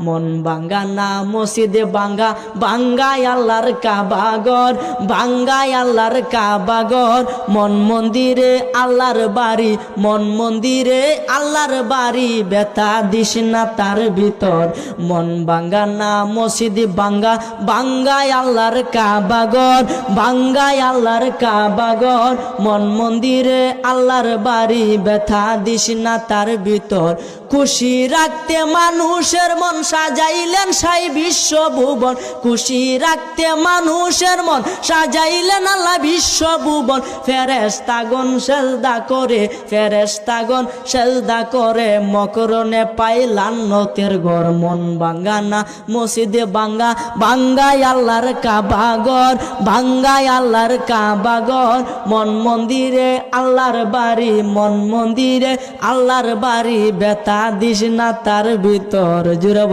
মন ভাঙ্গা না মসজিদে ভাঙ্গা, ভাঙ্গায় আল্লাহর কাবাগর, ভাঙ্গায় আল্লাহর কাবাগর। মন মন্দিরে আল্লাহর বাড়ি, মন মন্দিরে আল্লাহর বাড়ি, ব্যথা দিস না তার ভিতর। মন ভাঙ্গা না মসজিদে ভাঙ্গা, ভাঙ্গায় আল্লাহর কাবাগর, ভাঙ্গায় আল্লাহর কাবাগর। মন মন্দিরে আল্লাহর বাড়ি, ব্যথা দিস না তার ভিতর। খুশি রাখতে মানুষের মন সাজাইলেন সাই বিশ্বভুবন, খুশি রাখতে মানুষের মন সাজাইলেন আল্লাহ বিশ্বভুবন। ফেরেশতাগণ সেজদা করে, ফেরেশতাগণ সেজদা করে, মকরণে পাইলাম নতের ঘর। মন ভাঙ্গা না মসজিদে ভাঙ্গা, ভাঙ্গায় আল্লাহর কাবাগর, ভাঙ্গায় আল্লাহর কাবাগর। মন মন্দিরে আল্লাহর বাড়ি, মন মন্দিরে আল্লাহর বাড়ি, ব্যথা দিস না তার ভিতর। জুড়ে